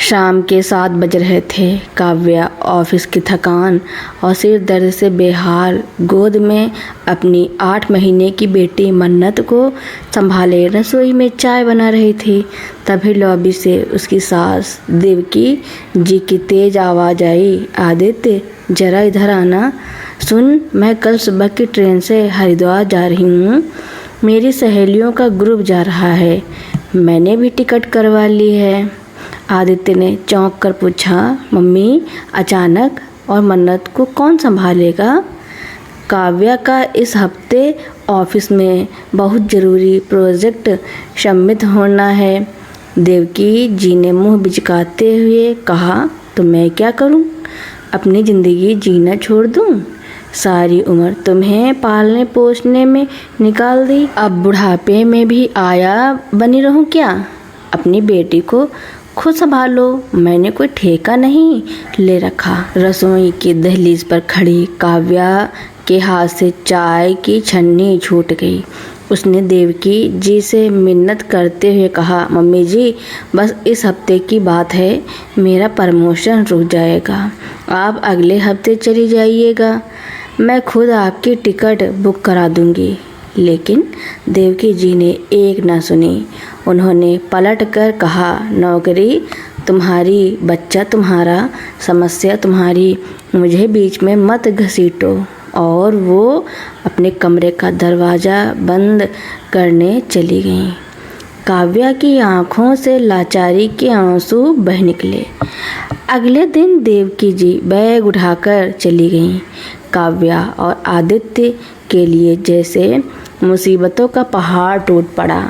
शाम के 7 बज रहे थे। काव्या ऑफिस की थकान और सिर दर्द से बेहाल गोद में अपनी 8 महीने की बेटी मन्नत को संभाले रसोई में चाय बना रही थी। तभी लॉबी से उसकी सास देवकी जी की तेज आवाज़ आई, आदित्य जरा इधर आना। सुन, मैं कल सुबह की ट्रेन से हरिद्वार जा रही हूँ। मेरी सहेलियों का ग्रुप जा रहा है। मैंने भी टिकट करवा ली है। आदित्य ने चौंक कर पूछा, मम्मी अचानक, और मन्नत को कौन संभालेगा? काव्या का इस हफ्ते ऑफिस में बहुत ज़रूरी प्रोजेक्ट सबमिट होना है। देवकी जी ने मुंह बिचकाते हुए कहा, तो मैं क्या करूं? अपनी ज़िंदगी जीना छोड़ दूं? सारी उम्र तुम्हें पालने पोसने में निकाल दी, अब बुढ़ापे में भी आया बनी रहूं क्या? अपनी बेटी को खुद संभालो, मैंने कोई ठेका नहीं ले रखा। रसोई की दहलीज पर खड़ी काव्या के हाथ से चाय की छन्नी छूट गई। उसने देवकी जी से मिन्नत करते हुए कहा, मम्मी जी बस इस हफ्ते की बात है, मेरा प्रमोशन रुक जाएगा, आप अगले हफ्ते चली जाइएगा, मैं खुद आपकी टिकट बुक करा दूंगी। लेकिन देवकी जी ने एक न सुनी। उन्होंने पलट कर कहा, नौकरी तुम्हारी, बच्चा तुम्हारा, समस्या तुम्हारी, मुझे बीच में मत घसीटो। और वो अपने कमरे का दरवाज़ा बंद करने चली गईं। काव्या की आंखों से लाचारी के आंसू बह निकले। अगले दिन देवकी जी बैग उठाकर चली गईं। काव्या और आदित्य के लिए जैसे मुसीबतों का पहाड़ टूट पड़ा।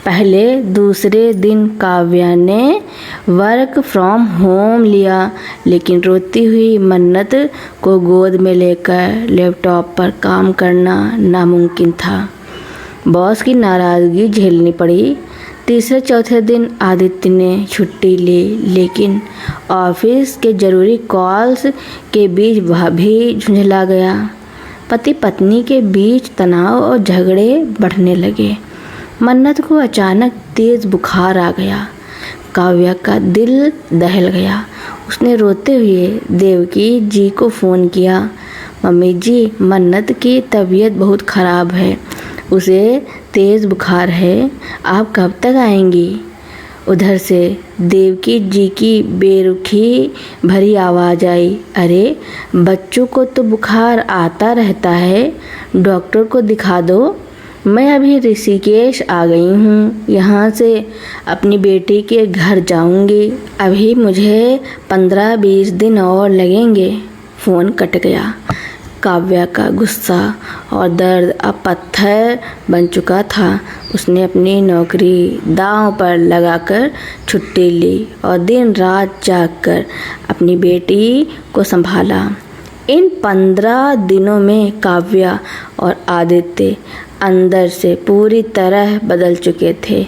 पहले दूसरे दिन काव्या ने वर्क फ्रॉम होम लिया, लेकिन रोती हुई मन्नत को गोद में लेकर लैपटॉप पर काम करना नामुमकिन था। बॉस की नाराज़गी झेलनी पड़ी। तीसरे चौथे दिन आदित्य ने छुट्टी ली, लेकिन ऑफिस के ज़रूरी कॉल्स के बीच वह भी झुंझला गया। पति पत्नी के बीच तनाव और झगड़े बढ़ने लगे। मन्नत को अचानक तेज़ बुखार आ गया। काव्या का दिल दहल गया। उसने रोते हुए देवकी जी को फ़ोन किया, मम्मी जी मन्नत की तबीयत बहुत ख़राब है, उसे तेज़ बुखार है, आप कब तक आएंगी? उधर से देवकी जी की बेरुखी भरी आवाज़ आई, अरे बच्चों को तो बुखार आता रहता है, डॉक्टर को दिखा दो। मैं अभी ऋषिकेश आ गई हूँ, यहाँ से अपनी बेटी के घर जाऊँगी, अभी मुझे 15-20 दिन और लगेंगे। फ़ोन कट गया। काव्या का गुस्सा और दर्द अब पत्थर बन चुका था। उसने अपनी नौकरी दांव पर लगाकर छुट्टी ली और दिन रात जागकर अपनी बेटी को संभाला। इन 15 दिनों में काव्या और आदित्य अंदर से पूरी तरह बदल चुके थे।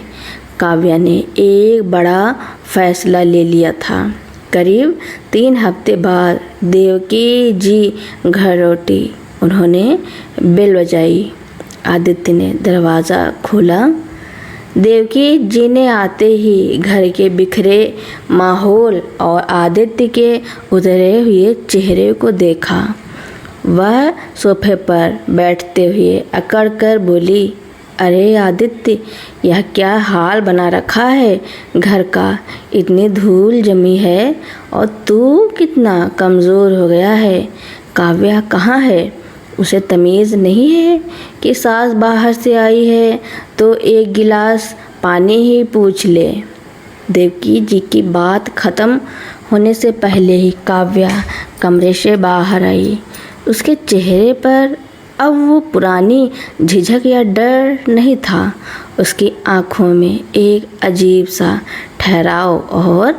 काव्या ने एक बड़ा फैसला ले लिया था। करीब 3 हफ्ते बाद देवकी जी घर लौटी। उन्होंने बेल बजाई। आदित्य ने दरवाज़ा खोला। देवकी जी ने आते ही घर के बिखरे माहौल और आदित्य के उतरे हुए चेहरे को देखा। वह सोफे पर बैठते हुए अकड़ कर बोली, अरे आदित्य, यह क्या हाल बना रखा है घर का, इतनी धूल जमी है और तू कितना कमज़ोर हो गया है। काव्या कहाँ है? उसे तमीज़ नहीं है कि सास बाहर से आई है तो एक गिलास पानी ही पूछ ले। देवकी जी की बात ख़त्म होने से पहले ही काव्या कमरे से बाहर आई। उसके चेहरे पर अब वो पुरानी झिझक या डर नहीं था। उसकी आँखों में एक अजीब सा ठहराव और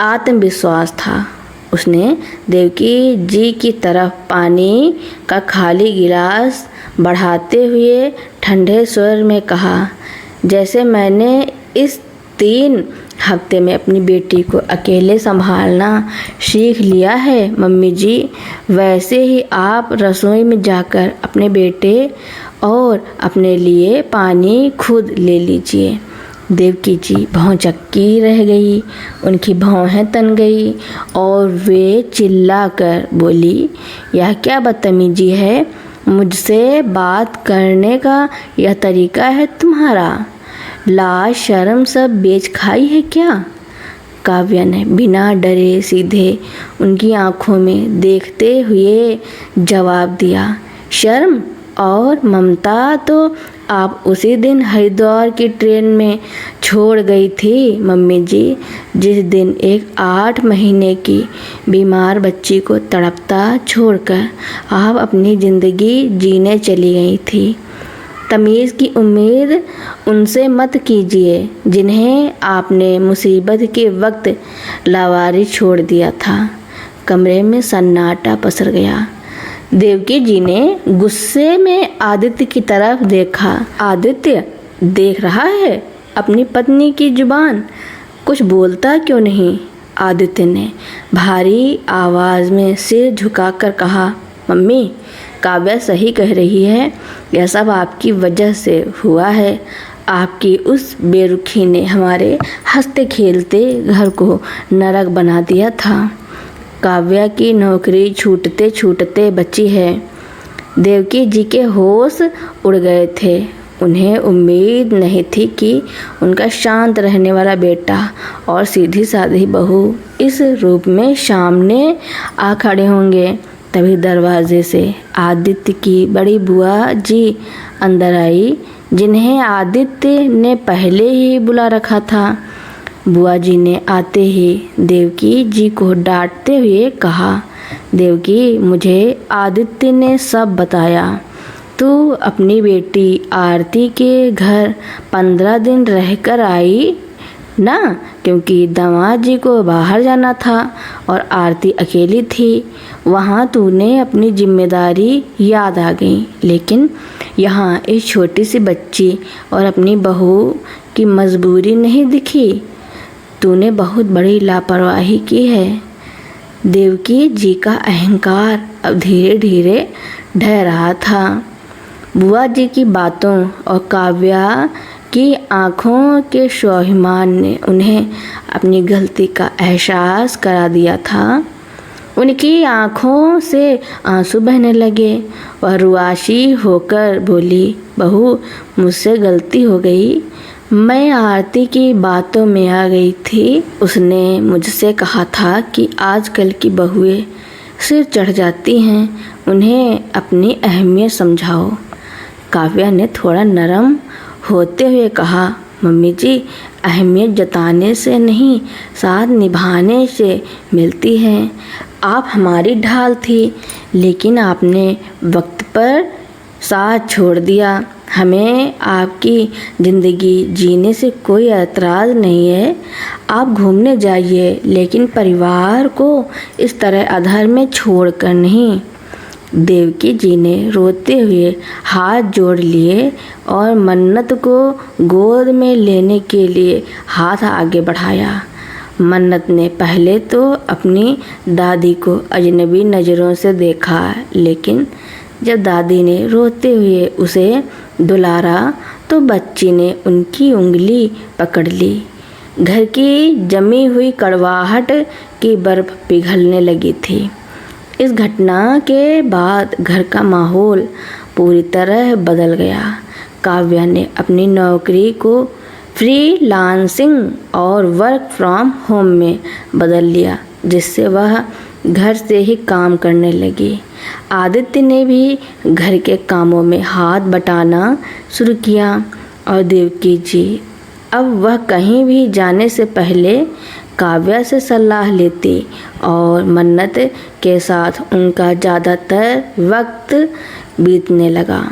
आत्मविश्वास था। उसने देवकी जी की तरफ पानी का खाली गिलास बढ़ाते हुए ठंडे स्वर में कहा, जैसे मैंने इस 3 हफ्ते में अपनी बेटी को अकेले संभालना सीख लिया है मम्मी जी, वैसे ही आप रसोई में जाकर अपने बेटे और अपने लिए पानी खुद ले लीजिए। देवकी जी भौचक्की रह गई, उनकी भौहें तन गई और वे चिल्लाकर बोली, यह क्या बदतमीजी है? मुझसे बात करने का यह तरीका है तुम्हारा? लाज शर्म सब बेच खाई है क्या? काव्या ने बिना डरे सीधे उनकी आंखों में देखते हुए जवाब दिया, शर्म और ममता तो आप उसी दिन हरिद्वार की ट्रेन में छोड़ गई थी मम्मी जी, जिस दिन एक 8 महीने की बीमार बच्ची को तड़पता छोड़कर आप अपनी ज़िंदगी जीने चली गई थी। तमीज़ की उम्मीद उनसे मत कीजिए जिन्हें आपने मुसीबत के वक्त लावारिस छोड़ दिया था। कमरे में सन्नाटा पसर गया। देवकी जी ने गुस्से में आदित्य की तरफ देखा। आदित्य देख रहा है अपनी पत्नी की जुबान, कुछ बोलता क्यों नहीं? आदित्य ने भारी आवाज़ में सिर झुकाकर कहा, मम्मी, काव्या सही कह रही है, यह सब आपकी वजह से हुआ है। आपकी उस बेरुखी ने हमारे हंसते खेलते घर को नरक बना दिया था। काव्या की नौकरी छूटते छूटते बची है। देवकी जी के होश उड़ गए थे। उन्हें उम्मीद नहीं थी कि उनका शांत रहने वाला बेटा और सीधी सादी बहू इस रूप में सामने आ खड़े होंगे। तभी दरवाजे से आदित्य की बड़ी बुआ जी अंदर आई, जिन्हें आदित्य ने पहले ही बुला रखा था। बुआ जी ने आते ही देवकी जी को डांटते हुए कहा, देवकी, मुझे आदित्य ने सब बताया। तू अपनी बेटी आरती के घर 15 दिन रहकर आई ना, क्योंकि दामाद जी को बाहर जाना था और आरती अकेली थी। वहाँ तूने अपनी जिम्मेदारी याद आ गई, लेकिन यहाँ एक छोटी सी बच्ची और अपनी बहू की मजबूरी नहीं दिखी। तूने बहुत बड़ी लापरवाही की है। देवकी जी का अहंकार अब धीरे धीरे ढह रहा था। बुआ जी की बातों और काव्या की आँखों के स्वाभिमान ने उन्हें अपनी गलती का एहसास करा दिया था। उनकी आँखों से आंसू बहने लगे। वह रुआसी होकर बोली, बहू, मुझसे गलती हो गई। मैं आरती की बातों में आ गई थी। उसने मुझसे कहा था कि आजकल की बहुएं सिर चढ़ जाती हैं, उन्हें अपनी अहमियत समझाओ। काव्या ने थोड़ा नरम होते हुए कहा, मम्मी जी, अहमियत जताने से नहीं, साथ निभाने से मिलती है। आप हमारी ढाल थी, लेकिन आपने वक्त पर साथ छोड़ दिया। हमें आपकी ज़िंदगी जीने से कोई एतराज़ नहीं है। आप घूमने जाइए, लेकिन परिवार को इस तरह अधर में छोड़कर नहीं। देवकी जी ने रोते हुए हाथ जोड़ लिए और मन्नत को गोद में लेने के लिए हाथ आगे बढ़ाया। मन्नत ने पहले तो अपनी दादी को अजनबी नज़रों से देखा, लेकिन जब दादी ने रोते हुए उसे दुलारा तो बच्ची ने उनकी उंगली पकड़ ली। घर की जमी हुई कड़वाहट की बर्फ पिघलने लगी थी। इस घटना के बाद घर का माहौल पूरी तरह बदल गया। काव्या ने अपनी नौकरी को फ्रीलांसिंग और वर्क फ्रॉम होम में बदल लिया, जिससे वह घर से ही काम करने लगी। आदित्य ने भी घर के कामों में हाथ बटाना शुरू किया और देवकी जी अब वह कहीं भी जाने से पहले काव्या से सलाह लेती और मन्नत के साथ उनका ज़्यादातर वक्त बीतने लगा।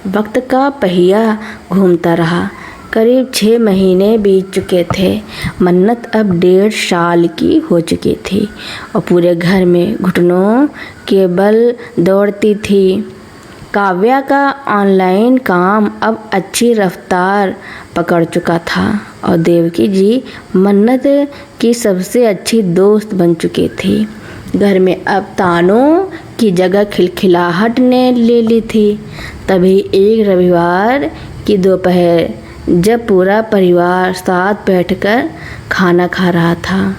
वक्त का पहिया घूमता रहा। करीब 6 महीने बीत चुके थे। मन्नत अब 1.5 साल की हो चुकी थी और पूरे घर में घुटनों के बल दौड़ती थी। काव्या का ऑनलाइन काम अब अच्छी रफ्तार पकड़ चुका था और देवकी जी मन्नत की सबसे अच्छी दोस्त बन चुकी थी। घर में अब तानों की जगह खिलखिलाहट ने ले ली थी। तभी एक रविवार की दोपहर जब पूरा परिवार साथ बैठकर खाना खा रहा था।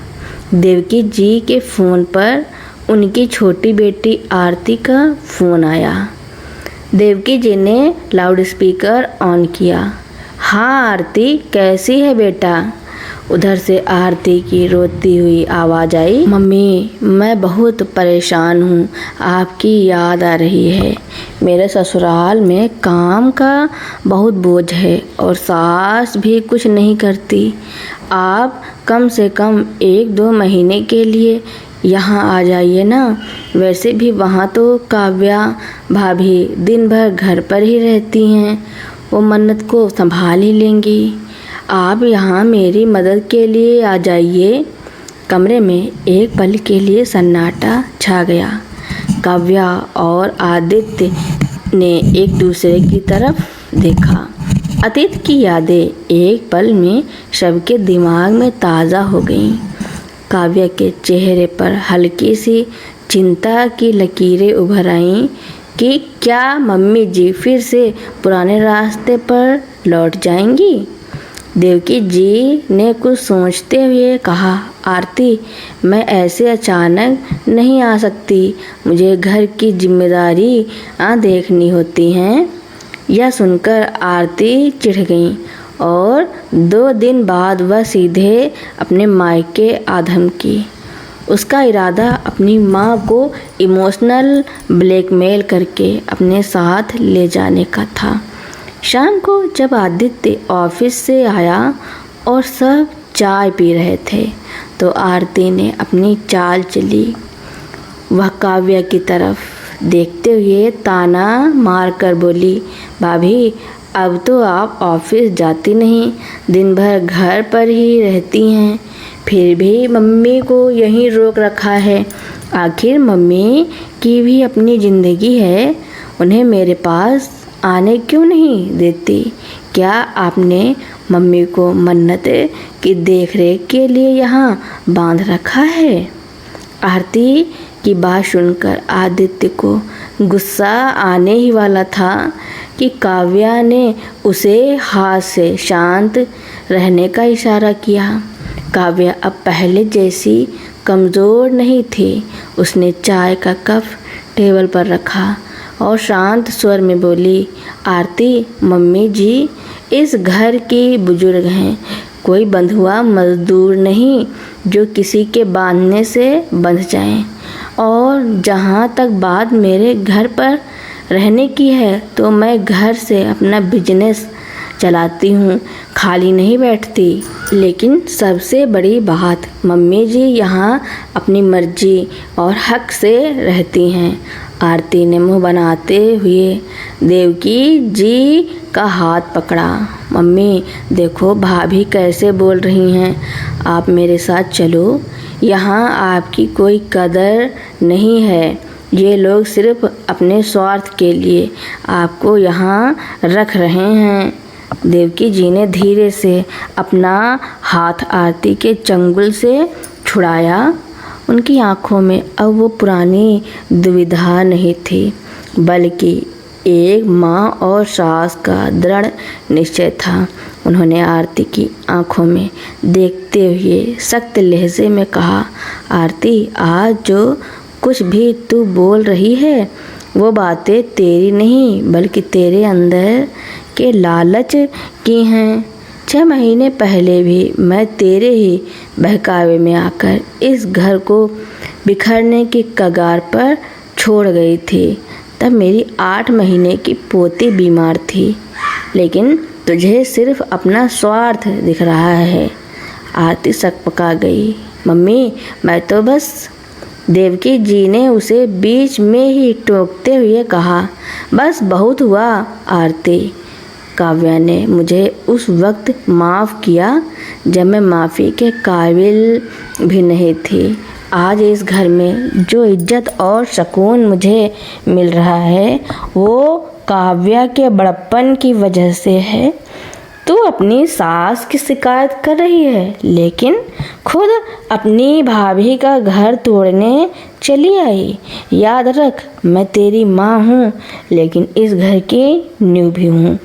देवकी जी के फ़ोन पर उनकी छोटी बेटी आरती का फ़ोन आया। देवकी जी ने लाउडस्पीकर ऑन किया। हाँ आरती, कैसी है बेटा? उधर से आरती की रोती हुई आवाज़ आई। मम्मी, मैं बहुत परेशान हूँ, आपकी याद आ रही है। मेरे ससुराल में काम का बहुत बोझ है और सास भी कुछ नहीं करती। आप कम से कम 1-2 महीने के लिए यहाँ आ जाइए ना। वैसे भी वहाँ तो काव्या भाभी दिन भर घर पर ही रहती हैं, वो मन्नत को संभाल ही लेंगी। आप यहाँ मेरी मदद के लिए आ जाइए। कमरे में एक पल के लिए सन्नाटा छा गया। काव्या और आदित्य ने एक दूसरे की तरफ देखा। अतीत की यादें एक पल में सबके दिमाग में ताज़ा हो गईं। काव्या के चेहरे पर हल्की सी चिंता की लकीरें उभर आईं कि क्या मम्मी जी फिर से पुराने रास्ते पर लौट जाएंगी। देवकी जी ने कुछ सोचते हुए कहा, आरती, मैं ऐसे अचानक नहीं आ सकती, मुझे घर की जिम्मेदारी देखनी होती हैं। यह सुनकर आरती चिढ़ गई और 2 दिन बाद वह सीधे अपने मायके आधम की। उसका इरादा अपनी माँ को इमोशनल ब्लैकमेल करके अपने साथ ले जाने का था। शाम को जब आदित्य ऑफिस से आया और सब चाय पी रहे थे तो आरती ने अपनी चाल चली। वह काव्या की तरफ देखते हुए ताना मारकर बोली, भाभी, अब तो आप ऑफिस जाती नहीं, दिन भर घर पर ही रहती हैं, फिर भी मम्मी को यहीं रोक रखा है। आखिर मम्मी की भी अपनी ज़िंदगी है, उन्हें मेरे पास आने क्यों नहीं देती? क्या आपने मम्मी को मन्नत की देखरेख के लिए यहाँ बांध रखा है? आरती की बात सुनकर आदित्य को गुस्सा आने ही वाला था कि काव्या ने उसे हाथ से शांत रहने का इशारा किया। काव्या अब पहले जैसी कमज़ोर नहीं थी। उसने चाय का कप टेबल पर रखा और शांत स्वर में बोली, आरती, मम्मी जी इस घर की बुजुर्ग हैं, कोई बंधुआ मजदूर नहीं जो किसी के बांधने से बंध जाएं। और जहाँ तक बात मेरे घर पर रहने की है तो मैं घर से अपना बिजनेस चलाती हूँ, खाली नहीं बैठती। लेकिन सबसे बड़ी बात, मम्मी जी यहाँ अपनी मर्जी और हक से रहती हैं। आरती ने मुंह बनाते हुए देवकी जी का हाथ पकड़ा। मम्मी देखो भाभी कैसे बोल रही हैं, आप मेरे साथ चलो, यहाँ आपकी कोई कदर नहीं है। ये लोग सिर्फ अपने स्वार्थ के लिए आपको यहाँ रख रहे हैं। देवकी जी ने धीरे से अपना हाथ आरती के चंगुल से छुड़ाया। उनकी आंखों में अब वो पुरानी दुविधा नहीं थी, बल्कि एक माँ और सास का दृढ़ निश्चय था। उन्होंने आरती की आंखों में देखते हुए सख्त लहजे में कहा, आरती, आज जो कुछ भी तू बोल रही है वो बातें तेरी नहीं बल्कि तेरे अंदर के लालच की हैं। 6 महीने पहले भी मैं तेरे ही बहकावे में आकर इस घर को बिखरने की कगार पर छोड़ गई थी। तब मेरी 8 महीने की पोती बीमार थी, लेकिन तुझे सिर्फ अपना स्वार्थ दिख रहा है। आरती सकपका गई। मम्मी, मैं तो बस। देवकी जी ने उसे बीच में ही टोकते हुए कहा, बस बहुत हुआ आरती। काव्या ने मुझे उस वक्त माफ़ किया जब मैं माफ़ी के काबिल भी नहीं थी। आज इस घर में जो इज्जत और सुकून मुझे मिल रहा है वो काव्या के बड़प्पन की वजह से है। तू अपनी सास की शिकायत कर रही है, लेकिन खुद अपनी भाभी का घर तोड़ने चली आई। याद रख, मैं तेरी माँ हूँ, लेकिन इस घर की नींव भी हूँ।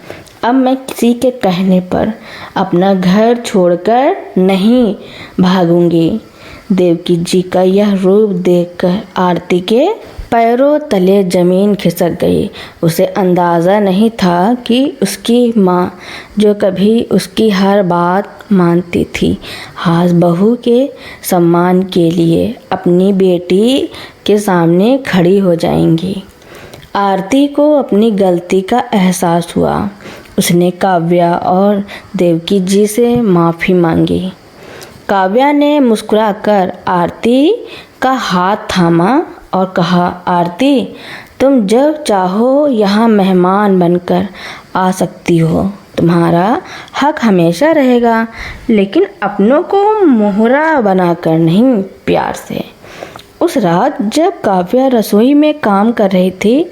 अब मैं किसी के कहने पर अपना घर छोड़कर नहीं भागूंगी। देवकी जी का यह रूप देखकर आरती के पैरों तले जमीन खिसक गई। उसे अंदाज़ा नहीं था कि उसकी माँ, जो कभी उसकी हर बात मानती थी, आज बहू के सम्मान के लिए अपनी बेटी के सामने खड़ी हो जाएंगी। आरती को अपनी गलती का एहसास हुआ। उसने काव्या और देवकी जी से माफ़ी मांगी। काव्या ने मुस्कुराकर आरती का हाथ थामा और कहा, आरती, तुम जब चाहो यहाँ मेहमान बनकर आ सकती हो। तुम्हारा हक हमेशा रहेगा, लेकिन अपनों को मोहरा बनाकर नहीं, प्यार से। उस रात जब काव्या रसोई में काम कर रही थी,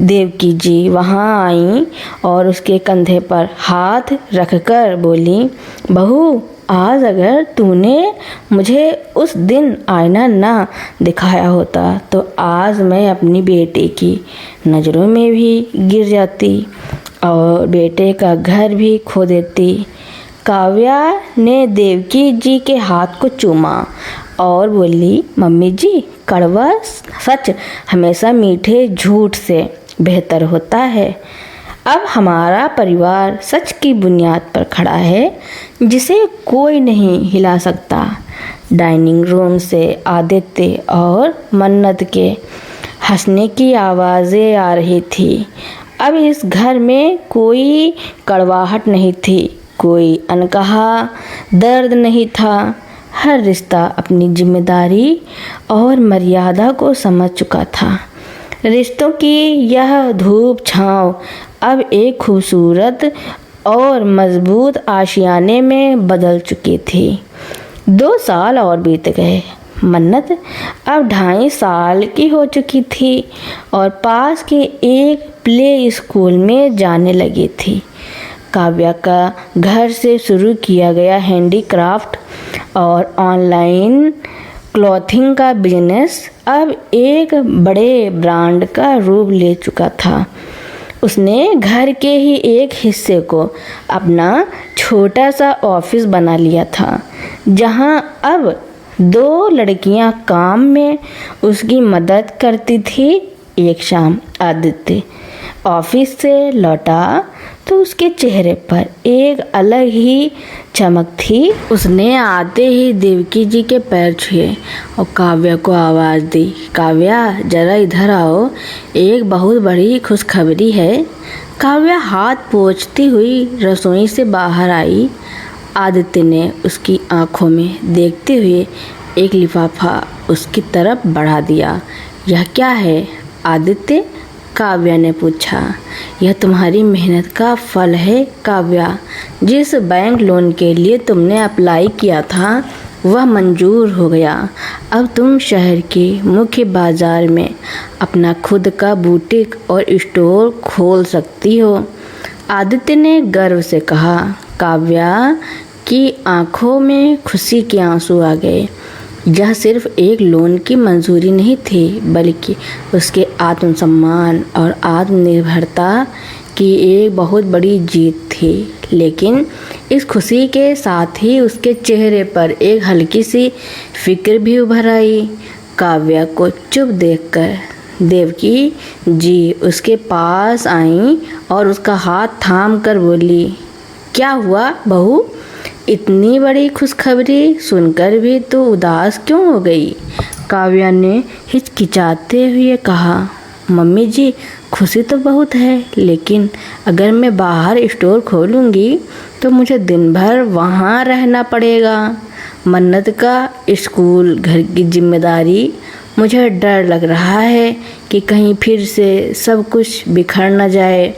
देवकी जी वहाँ आईं और उसके कंधे पर हाथ रखकर बोली, बहू, आज अगर तूने मुझे उस दिन आईना ना दिखाया होता तो आज मैं अपनी बेटे की नज़रों में भी गिर जाती और बेटे का घर भी खो देती। काव्या ने देवकी जी के हाथ को चूमा और बोली, मम्मी जी, कड़वा सच हमेशा मीठे झूठ से बेहतर होता है। अब हमारा परिवार सच की बुनियाद पर खड़ा है, जिसे कोई नहीं हिला सकता। डाइनिंग रूम से आदित्य और मन्नत के हंसने की आवाज़ें आ रही थी। अब इस घर में कोई कड़वाहट नहीं थी, कोई अनकहा दर्द नहीं था। हर रिश्ता अपनी जिम्मेदारी और मर्यादा को समझ चुका था। रिश्तों की यह धूप छाँव अब एक खूबसूरत और मजबूत आशियाने में बदल चुकी थी। 2 साल और बीत गए। मन्नत अब 2.5 साल की हो चुकी थी और पास के एक प्ले स्कूल में जाने लगी थी। काव्या का घर से शुरू किया गया हैंडीक्राफ्ट और ऑनलाइन क्लॉथिंग का बिजनेस अब एक बड़े ब्रांड का रूप ले चुका था। उसने घर के ही एक हिस्से को अपना छोटा सा ऑफिस बना लिया था, जहां अब 2 लड़कियां काम में उसकी मदद करती थी। एक शाम आदित्य ऑफिस से लौटा तो उसके चेहरे पर एक अलग ही चमक थी। उसने आते ही देवकी जी के पैर छुए और काव्या को आवाज़ दी, काव्या, जरा इधर आओ, एक बहुत बड़ी खुशखबरी है। काव्या हाथ पोंछती हुई रसोई से बाहर आई। आदित्य ने उसकी आंखों में देखते हुए एक लिफाफा उसकी तरफ बढ़ा दिया। यह क्या है आदित्य? काव्या ने पूछा। यह तुम्हारी मेहनत का फल है काव्या। जिस बैंक लोन के लिए तुमने अप्लाई किया था वह मंजूर हो गया। अब तुम शहर के मुख्य बाजार में अपना खुद का बुटीक और स्टोर खोल सकती हो। आदित्य ने गर्व से कहा। काव्या की आंखों में खुशी के आंसू आ गए। यह सिर्फ एक लोन की मंजूरी नहीं थी, बल्कि उसके आत्मसम्मान और आत्मनिर्भरता की एक बहुत बड़ी जीत थी। लेकिन इस खुशी के साथ ही उसके चेहरे पर एक हल्की सी फिक्र भी उभर आई। काव्या को चुप देखकर देवकी जी उसके पास आईं और उसका हाथ थाम कर बोली, क्या हुआ बहू? इतनी बड़ी खुशखबरी सुनकर भी तो उदास क्यों हो गई? काव्या ने हिचकिचाते हुए कहा, मम्मी जी, खुशी तो बहुत है, लेकिन अगर मैं बाहर स्टोर खोलूँगी तो मुझे दिन भर वहाँ रहना पड़ेगा। मन्नत का स्कूल, घर की जिम्मेदारी, मुझे डर लग रहा है कि कहीं फिर से सब कुछ बिखर न जाए।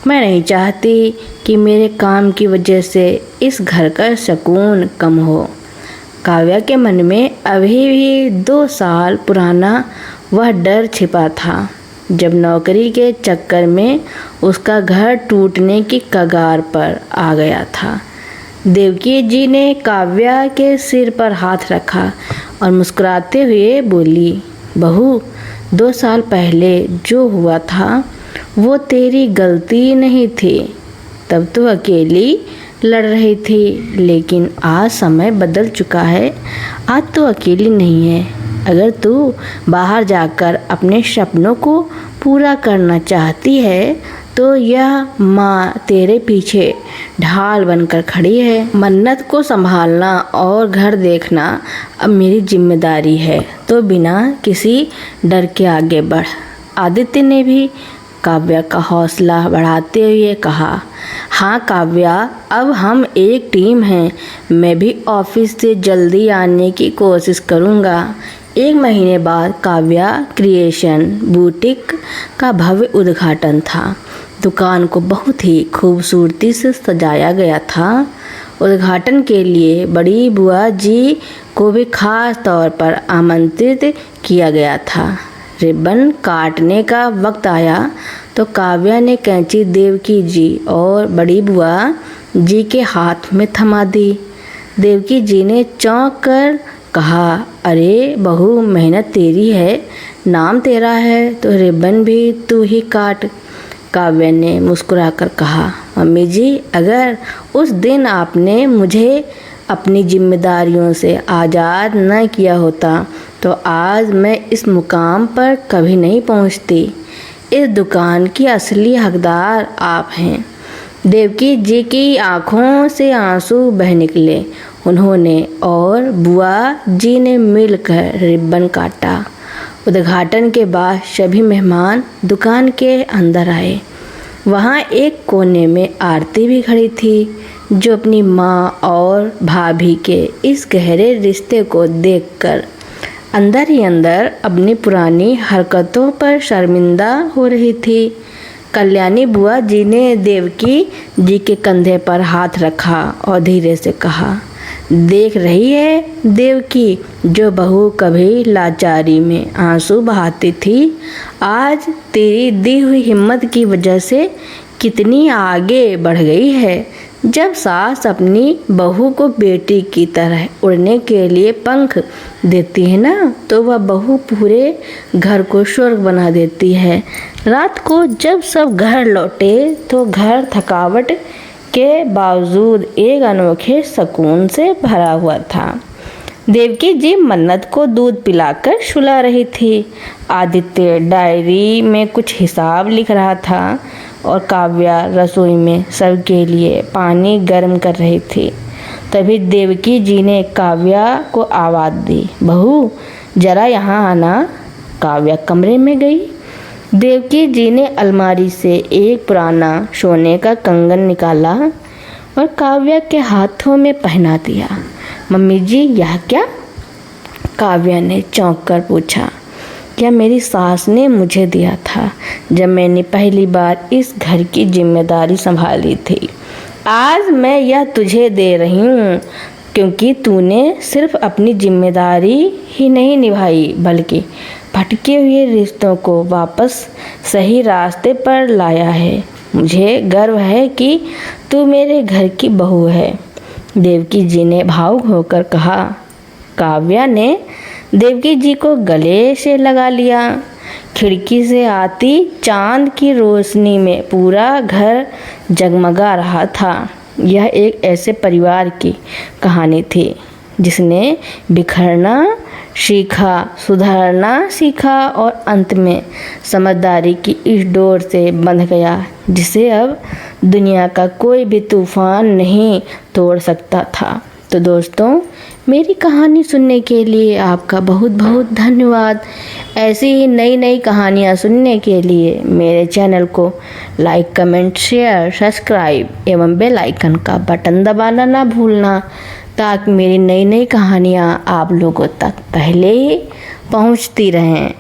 मैं नहीं चाहती कि मेरे काम की वजह से इस घर का सुकून कम हो। काव्या के मन में अभी भी 2 साल पुराना वह डर छिपा था, जब नौकरी के चक्कर में उसका घर टूटने की कगार पर आ गया था। देवकी जी ने काव्या के सिर पर हाथ रखा और मुस्कुराते हुए बोली, बहू, 2 साल पहले जो हुआ था वो तेरी गलती नहीं थी। तब तो अकेली लड़ रही थी, लेकिन आज समय बदल चुका है। आज तो अकेली नहीं है। अगर तू बाहर जाकर अपने सपनों को पूरा करना चाहती है तो यह माँ तेरे पीछे ढाल बनकर खड़ी है। मन्नत को संभालना और घर देखना अब मेरी जिम्मेदारी है, तो बिना किसी डर के आगे बढ़। आदित्य ने भी काव्या का हौसला बढ़ाते हुए कहा, हाँ काव्या, अब हम एक टीम हैं। मैं भी ऑफिस से जल्दी आने की कोशिश करूँगा। 1 महीने बाद काव्या क्रिएशन बुटीक का भव्य उद्घाटन था। दुकान को बहुत ही खूबसूरती से सजाया गया था। उद्घाटन के लिए बड़ी बुआ जी को भी खास तौर पर आमंत्रित किया गया था। रिबन काटने का वक्त आया तो काव्या ने कैंची देवकी जी और बड़ी बुआ जी के हाथ में थमा दी। देवकी जी ने चौंक कर कहा, अरे बहू, मेहनत तेरी है, नाम तेरा है, तो रिबन भी तू ही काट। काव्या ने मुस्कुराकर कहा, मम्मी जी, अगर उस दिन आपने मुझे अपनी जिम्मेदारियों से आज़ाद न किया होता तो आज मैं इस मुकाम पर कभी नहीं पहुंचती। इस दुकान की असली हकदार आप हैं। देवकी जी की आंखों से आंसू बह निकले। उन्होंने और बुआ जी ने मिलकर रिबन काटा। उद्घाटन के बाद सभी मेहमान दुकान के अंदर आए। वहाँ एक कोने में आरती भी खड़ी थी, जो अपनी माँ और भाभी के इस गहरे रिश्ते को देखकर अंदर ही अंदर अपनी पुरानी हरकतों पर शर्मिंदा हो रही थी। कल्याणी बुआ जी ने देवकी जी के कंधे पर हाथ रखा और धीरे से कहा, देख रही है देवकी, जो बहू कभी लाचारी में आंसू बहाती थी, आज तेरी दी हुई हिम्मत की वजह से कितनी आगे बढ़ गई है। जब सास अपनी बहू को बेटी की तरह उड़ने के लिए पंख देती है ना, तो वह बहू पूरे घर को स्वर्ग बना देती है। रात को जब सब घर लौटे तो घर थकावट के बावजूद एक अनोखे सुकून से भरा हुआ था। देवकी जी मन्नत को दूध पिलाकर सुला रही थी। आदित्य डायरी में कुछ हिसाब लिख रहा था और काव्या रसोई में सबके लिए पानी गर्म कर रही थी। तभी देवकी जी ने काव्या को आवाज़ दी, बहू जरा यहाँ आना। काव्या कमरे में गई। देवकी जी ने अलमारी से एक पुराना सोने का कंगन निकाला और काव्या के हाथों में पहना दिया। मम्मी जी, यह क्या? काव्या ने चौंक कर पूछा। क्या मेरी सास ने मुझे दिया था जब मैंने पहली बार इस घर की जिम्मेदारी संभाली थी। आज मैं यह तुझे दे रही हूँ क्योंकि तूने सिर्फ अपनी जिम्मेदारी ही नहीं निभाई, बल्कि भटके हुए रिश्तों को वापस सही रास्ते पर लाया है। मुझे गर्व है कि तू मेरे घर की बहू है, देवकी जी ने भावुक होकर कहा। काव्या ने देवकी जी को गले से लगा लिया। खिड़की से आती चांद की रोशनी में पूरा घर जगमगा रहा था। यह एक ऐसे परिवार की कहानी थी जिसने बिखरना सीखा, सुधारना सीखा और अंत में समझदारी की इस डोर से बंध गया जिसे अब दुनिया का कोई भी तूफान नहीं तोड़ सकता था। तो दोस्तों, मेरी कहानी सुनने के लिए आपका बहुत बहुत धन्यवाद। ऐसी ही नई नई कहानियाँ सुनने के लिए मेरे चैनल को लाइक, कमेंट, शेयर, सब्सक्राइब एवं बेल आइकन का बटन दबाना ना भूलना, ताकि मेरी नई नई कहानियाँ आप लोगों तक पहले ही पहुँचती रहें।